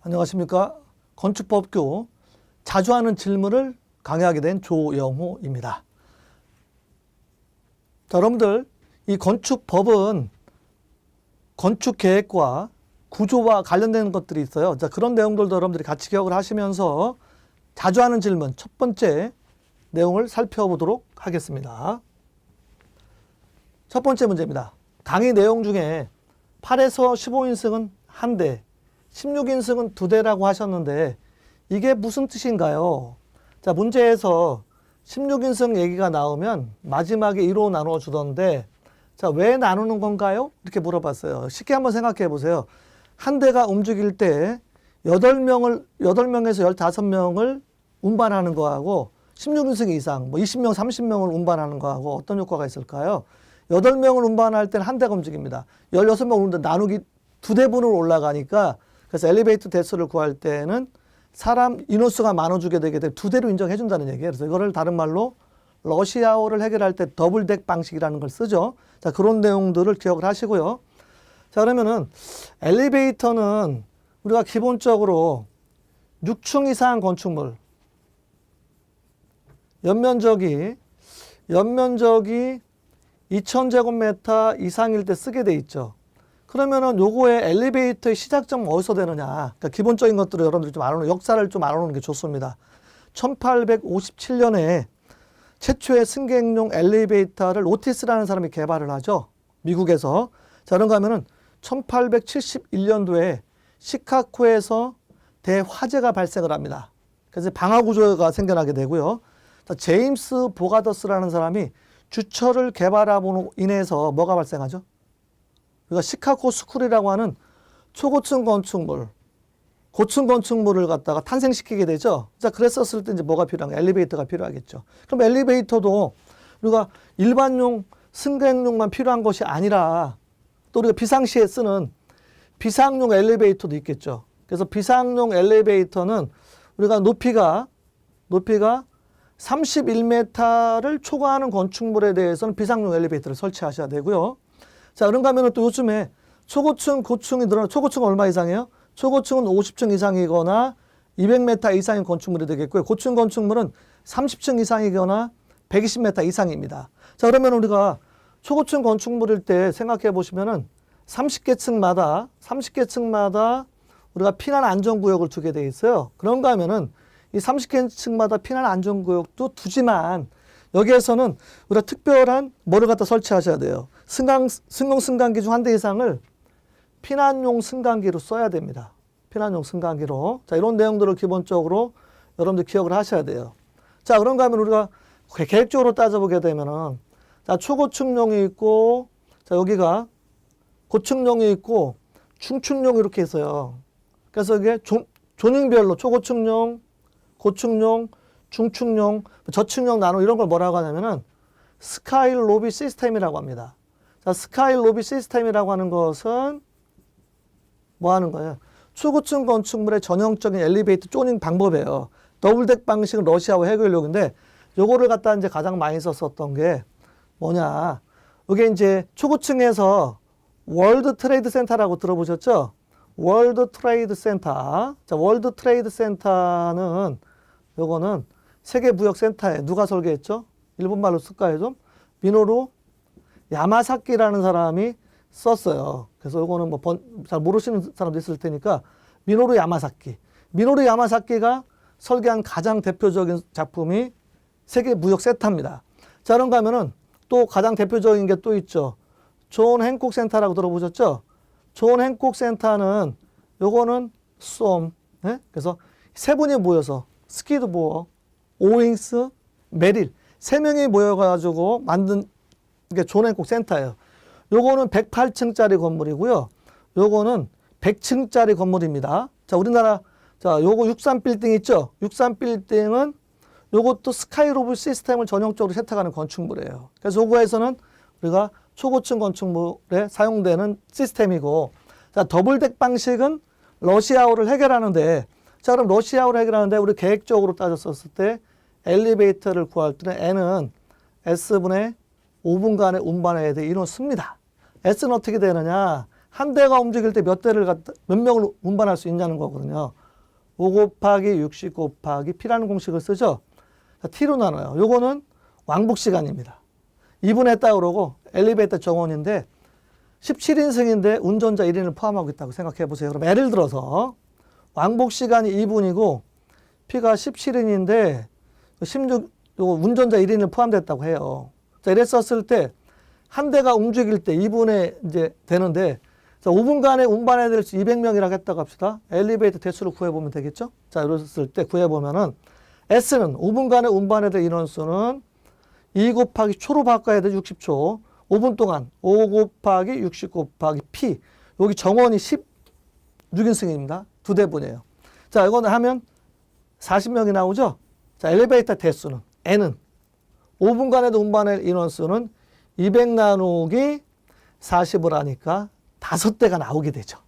안녕하십니까. 건축법규 자주 하는 질문을 강의하게 된 조영호입니다. 자, 여러분들 이 건축법은 건축계획과 구조와 관련된 것들이 있어요. 자, 그런 내용들도 여러분들이 같이 기억을 하시면서 자주 하는 질문 첫 번째 내용을 살펴보도록 하겠습니다. 첫 번째 문제입니다. 강의 내용 중에 8에서 15인승은 1대, 16인승은 2대라고 하셨는데 이게 무슨 뜻인가요? 자, 문제에서 16인승 얘기가 나오면 마지막에 2로 나눠주던데 자, 왜 나누는 건가요? 이렇게 물어봤어요. 쉽게 한번 생각해 보세요. 한 대가 움직일 때 8명에서 15명을 운반하는 거하고 16인승 이상, 뭐 20명, 30명을 운반하는 거하고 어떤 효과가 있을까요? 8명을 운반할 때는 한 대가 움직입니다. 16명을 운반하는데 나누기 2대분으로 올라가니까 그래서 엘리베이터 대수를 구할 때는 사람 인원수가 많아지게 되기 때문에 2대로 인정해 준다는 얘기예요. 그래서 이거를 다른 말로 러시아어를 해결할 때 더블덱 방식이라는 걸 쓰죠. 자, 그런 내용들을 기억을 하시고요. 자, 그러면은 엘리베이터는 우리가 기본적으로 6층 이상 건축물 연면적이 2000제곱미터 이상일 때 쓰게 돼 있죠. 그러면은 요거의 엘리베이터의 시작점은 어디서 되느냐. 그러니까 기본적인 것들을 여러분들이 좀 알아놓는, 역사를 좀 알아놓는 게 좋습니다. 1857년에 최초의 승객용 엘리베이터를 오티스라는 사람이 개발을 하죠. 미국에서. 자, 그런가 하면은 1871년도에 시카고에서 대화재가 발생을 합니다. 그래서 방화 구조가 생겨나게 되고요. 자, 제임스 보가더스라는 사람이 주철을 개발함으로 인해서 뭐가 발생하죠? 우리가 시카고 스쿨이라고 하는 초고층 건축물, 고층 건축물을 갖다가 탄생시키게 되죠. 자, 그랬었을 때 이제 뭐가 필요한가? 엘리베이터가 필요하겠죠. 그럼 엘리베이터도 우리가 일반용 승객용만 필요한 것이 아니라 또 우리가 비상시에 쓰는 비상용 엘리베이터도 있겠죠. 그래서 비상용 엘리베이터는 우리가 높이가 31m를 초과하는 건축물에 대해서는 비상용 엘리베이터를 설치하셔야 되고요. 자, 그런가 하면 또 요즘에 초고층, 고층이 늘어나, 초고층은 얼마 이상이에요? 초고층은 50층 이상이거나 200m 이상인 건축물이 되겠고요. 고층 건축물은 30층 이상이거나 120m 이상입니다. 자, 그러면 우리가 초고층 건축물일 때 생각해 보시면은 30개 층마다 우리가 피난 안전구역을 두게 돼 있어요. 그런가 하면은 이 30개 층마다 피난 안전구역도 두지만 여기에서는 우리가 특별한 뭐를 갖다 설치하셔야 돼요. 승강기 중 1대 이상을 피난용 승강기로 써야 됩니다. 피난용 승강기로. 자, 이런 내용들을 기본적으로 여러분들 기억을 하셔야 돼요. 자, 그런가 하면 우리가 계획적으로 따져보게 되면은 자, 초고층용이 있고, 자, 여기가 고층용이 있고, 중층용이 이렇게 있어요. 그래서 이게 조닝별로 초고층용, 고층용, 중층용, 저층용 나누 이런 걸 뭐라고 하냐면은 스카이 로비 시스템이라고 합니다. 자, 스카이 로비 시스템이라고 하는 것은 뭐 하는 거예요? 초고층 건축물의 전형적인 엘리베이터 조닝 방법이에요. 더블덱 방식은 러시아어 해결력인데 요거를 갖다 이제 가장 많이 썼었던 게 뭐냐? 이게 이제 초고층에서 월드 트레이드 센터라고 들어보셨죠? 월드 트레이드 센터. 자, 월드 트레이드 센터는 요거는 세계 무역 센터에 누가 설계했죠? 일본말로 쓸까요, 좀? 미노루 야마사키라는 사람이 썼어요. 그래서 요거는 뭐 잘 모르시는 사람도 있을 테니까 미노루 야마사키. 미노루 야마사키가 설계한 가장 대표적인 작품이 세계 무역 센터입니다. 자, 그런가 하면은 또 가장 대표적인 게 또 있죠. 존 행콕 센터라고 들어보셨죠? 존 행콕 센터는 요거는 네? 그래서 세 분이 모여서 스키드보어, 오잉스, 메릴 세 명이 모여가지고 만든 게 존 행콕 센터예요. 요거는 108층짜리 건물이고요. 요거는 100층짜리 건물입니다. 자, 우리나라 자, 요거 63빌딩 있죠? 63빌딩은 요것도 스카이로브 시스템을 전형적으로 채택하는 건축물이에요. 그래서 요거에서는 우리가 초고층 건축물에 사용되는 시스템이고, 자, 더블덱 방식은 러시아어를 해결하는데, 자, 그럼 러시아어를 해결하는데 우리 계획적으로 따졌었을 때 엘리베이터를 구할 때는 N은 S분의 5분간의 운반해야 될 인원 수입니다. S는 어떻게 되느냐? 한 대가 움직일 때 몇 명을 운반할 수 있냐는 거거든요. 5 곱하기 60 곱하기 P라는 공식을 쓰죠. 자, T로 나눠요. 요거는 왕복 시간입니다. 2분 했다 그러고 엘리베이터 정원인데 17인승인데 운전자 1인을 포함하고 있다고 생각해 보세요. 그럼 예를 들어서 왕복 시간이 2분이고 P가 17인인데 16, 요거 운전자 1인을 포함됐다고 해요. 자, 이랬었을 때 한 대가 움직일 때 2분에 이제 되는데 자, 5분간에 운반해야 될 수 200명이라고 했다고 합시다. 엘리베이터 대수를 구해보면 되겠죠? 자, 이랬을 때 구해보면은 S는 5분간에 운반해야 될 인원수는 2 곱하기 초로 바꿔야 돼 60초. 5분 동안 5 곱하기 60 곱하기 P. 여기 정원이 16인승입니다. 두 대분이에요. 자, 이거는 하면 40명이 나오죠? 자, 엘리베이터 대수는 N은 5분간에도 운반할 인원수는 200 나누기 40을 하니까 5대가 나오게 되죠.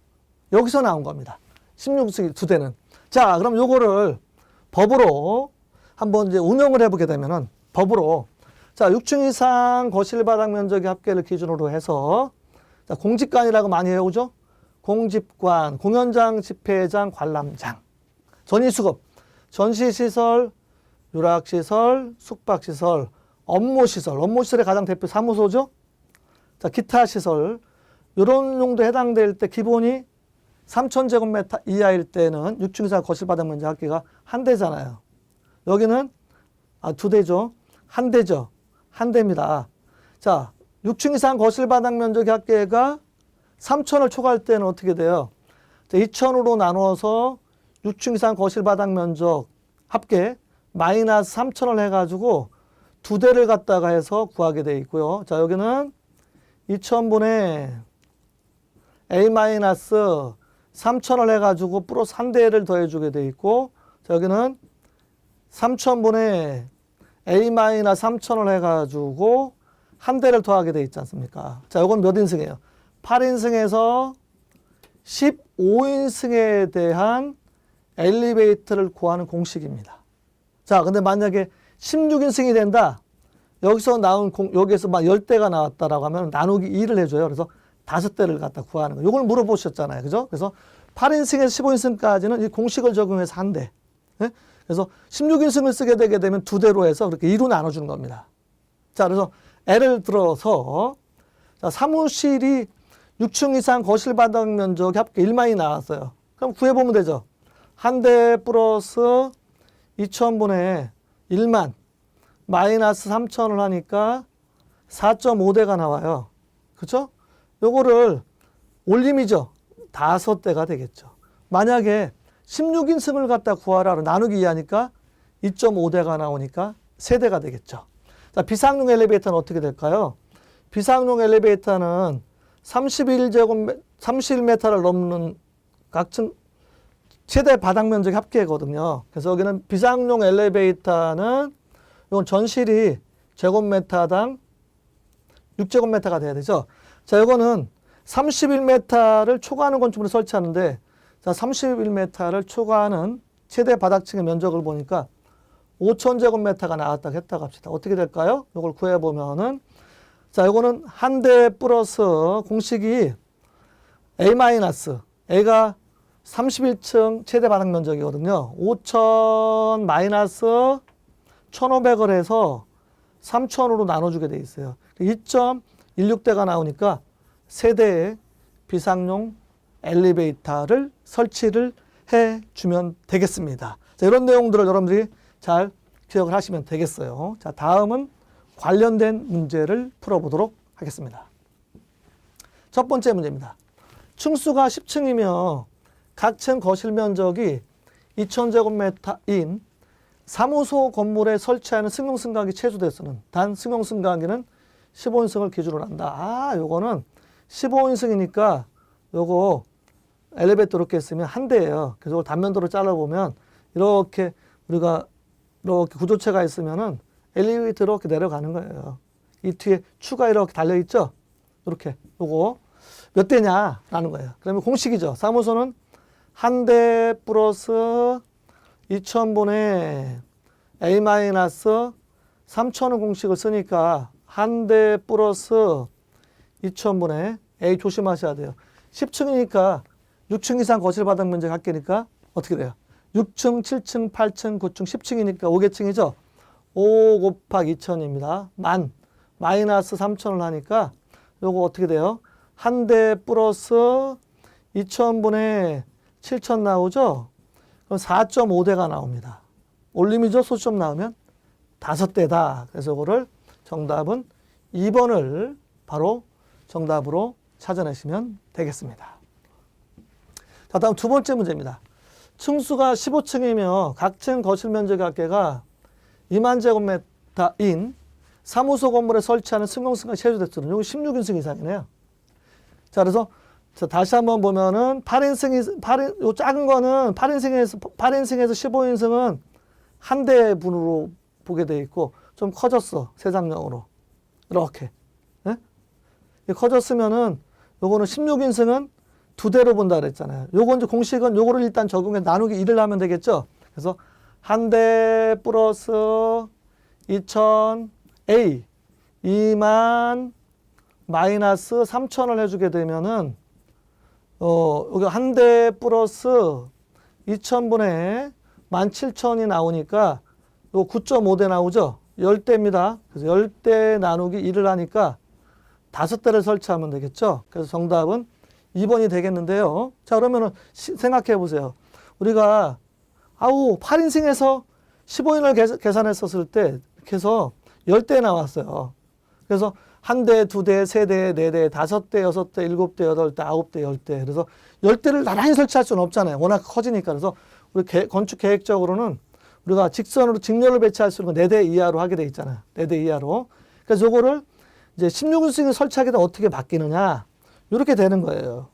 여기서 나온 겁니다. 16승 두 대는. 자, 그럼 요거를 법으로 한번 이제 운영을 해보게 되면은 법으로 자, 6층 이상 거실 바닥 면적의 합계를 기준으로 해서 자, 공집관이라고 많이 해오죠. 공집관, 공연장, 집회장, 관람장, 전이수급, 전시시설, 유락시설, 숙박시설, 업무시설, 업무시설의 가장 대표 사무소죠. 자, 기타 시설, 이런 용도에 해당될 때 기본이 3,000제곱미터 이하일 때는 6층 이상 거실 바닥 면적 합계가 한 대잖아요. 여기는 두 대죠. 한 대죠. 한 대입니다. 자, 6층 이상 거실 바닥 면적의 합계가 3,000을 초과할 때는 어떻게 돼요? 자, 2,000으로 나눠서 6층 이상 거실 바닥 면적 합계 마이너스 3,000을 해가지고 두 대를 갖다가 해서 구하게 되어 있고요. 자, 여기는 2,000분의 A 마이너스 3,000을 해가지고 플러스 한 대를 더해주게 되어 있고, 자, 여기는 3,000분의 A 마이너스 3,000을 해가지고 한 대를 더하게 되어 있지 않습니까? 자, 이건 몇 인승이에요? 8인승에서 15인승에 대한 엘리베이터를 구하는 공식입니다. 자, 근데 만약에 16인승이 된다. 여기서 나온 여기에서 막 10대가 나왔다라고 하면 나누기 2를 해줘요. 그래서 5대를 갖다 구하는 거. 이걸 물어보셨잖아요. 그죠? 그래서 8인승에서 15인승까지는 이 공식을 적용해서 한 대. 네? 그래서 16인승을 쓰게 되게 되면 두 대로 해서 그렇게 2로 나눠주는 겁니다. 자, 그래서 예를 들어서 자, 사무실이 6층 이상 거실 바닥 면적 합계 1만이 나왔어요. 그럼 구해보면 되죠. 한 대 플러스 2,000분의 1만 마이너스 3,000을 하니까 4.5대가 나와요. 그렇죠? 요거를 올림이죠. 5대가 되겠죠. 만약에 16인승을 갖다 구하라 나누기 2하니까 2.5대가 나오니까 3대가 되겠죠. 자, 비상용 엘리베이터는 어떻게 될까요? 비상용 엘리베이터는 31m를 넘는 각층 최대 바닥 면적 합계거든요. 그래서 여기는 비상용 엘리베이터는 이건 전실이 제곱미터당 6제곱미터가 돼야 되죠. 자, 이거는 31m를 초과하는 건축물을 설치하는데 자, 31m를 초과하는 최대 바닥층의 면적을 보니까 5,000제곱미터가 나왔다고 했다고 합시다. 어떻게 될까요? 이걸 구해보면은 자, 이거는 한 대 플러스 공식이 A 마이너스 A가 31층 최대 바닥 면적이거든요. 5,000 마이너스 1,500을 해서 3,000으로 나눠주게 돼 있어요. 2.16대가 나오니까 세대의 비상용 엘리베이터를 설치를 해주면 되겠습니다. 자, 이런 내용들을 여러분들이 잘 기억을 하시면 되겠어요. 자, 다음은 관련된 문제를 풀어보도록 하겠습니다. 첫 번째 문제입니다. 층수가 10층이며 각 층 거실 면적이 2,000제곱미터인 사무소 건물에 설치하는 승용승강기 최소 대수는 단 승용승강기는 15인승을 기준으로 한다. 요거는 15인승이니까 요거 엘리베이터 이렇게 했으면 한 대예요. 그래서 이걸 단면도로 잘라보면 이렇게 우리가 이렇게 구조체가 있으면은 엘리베이터 이렇게 내려가는 거예요. 이 뒤에 추가 이렇게 달려있죠? 이렇게 요거 몇 대냐라는 거예요. 그러면 공식이죠. 사무소는 한 대 플러스 2,000분의 A 마이너스 3,000원 공식을 쓰니까 한 대 플러스 2천분의 A 조심하셔야 돼요. 10층이니까 6층 이상 거실 바닥 면적 합계니까 어떻게 돼요? 6층, 7층, 8층, 9층, 10층이니까 5개층이죠. 5 곱하기 2천입니다. 마이너스 3천을 하니까 요거 어떻게 돼요? 한 대 플러스 2천분의 7천 나오죠? 그럼 4.5대가 나옵니다. 올림이죠? 소수점 나오면 5대다. 그래서 이거를 정답은 2번을 바로 정답으로 찾아내시면 되겠습니다. 자, 다음 두 번째 문제입니다. 층수가 15층이며 각 층 거실 면적 합계가 2만 제곱미터인 사무소 건물에 설치하는 승용승강 세조대수는 요거 16인승 이상이네요. 자, 그래서 다시 한번 보면은 8인승이, 요 작은 거는 8인승에서 15인승은 한 대 분으로 보게 돼 있고 좀 커졌어. 세상령으로. 이렇게. 네? 커졌으면은 요거는 16인승은 두 대로 본다 그랬잖아요. 요거 이제 공식은 요거를 일단 적용해 나누기 1을 하면 되겠죠. 그래서 한 대 플러스 2천 A 2만 마이너스 3천을 해주게 되면은 여기 한 대 플러스 2천분의 17,000이 나오니까 요 9.5대 나오죠. 10대입니다. 그래서 10대 나누기 1을 하니까 5대를 설치하면 되겠죠. 그래서 정답은 2번이 되겠는데요. 자, 그러면은 생각해 보세요. 우리가 8인승에서 15인을 계산했었을 때 이렇게 해서 10대 나왔어요. 그래서 한 대, 두 대, 세 대, 네 대, 5대, 6대, 7대, 8대, 9대, 10대. 그래서 10대를 나란히 설치할 수는 없잖아요. 워낙 커지니까. 그래서 우리 건축 계획적으로는 우리가 직선으로 직렬을 배치할 수 있는 건 4대 이하로 하게 돼 있잖아요. 4대 이하로. 그래서 요거를 이제 16인승을 설치하게 되면 어떻게 바뀌느냐. 이렇게 되는 거예요.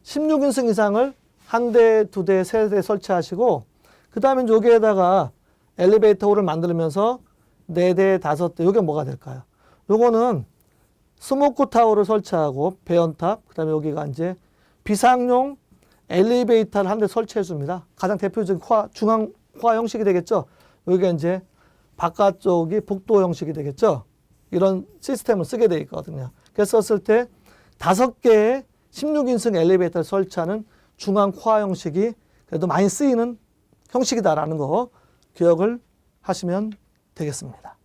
16인승 이상을 한 대, 두 대, 세 대 설치하시고 그 다음에 여기에다가 엘리베이터 홀을 만들면서 4대, 5대. 요게 뭐가 될까요? 요거는 스모크 타워를 설치하고 배연탑, 그 다음에 여기가 이제 비상용 엘리베이터를 한 대 설치해 줍니다. 가장 대표적인 중앙 호화 형식이 되겠죠. 여기가 이제 바깥쪽이 복도 형식이 되겠죠. 이런 시스템을 쓰게 돼 있거든요. 그래서 썼을 때 5개의 16인승 엘리베이터를 설치하는 중앙 호화 형식이 그래도 많이 쓰이는 형식이다라는 거 기억을 하시면 되겠습니다.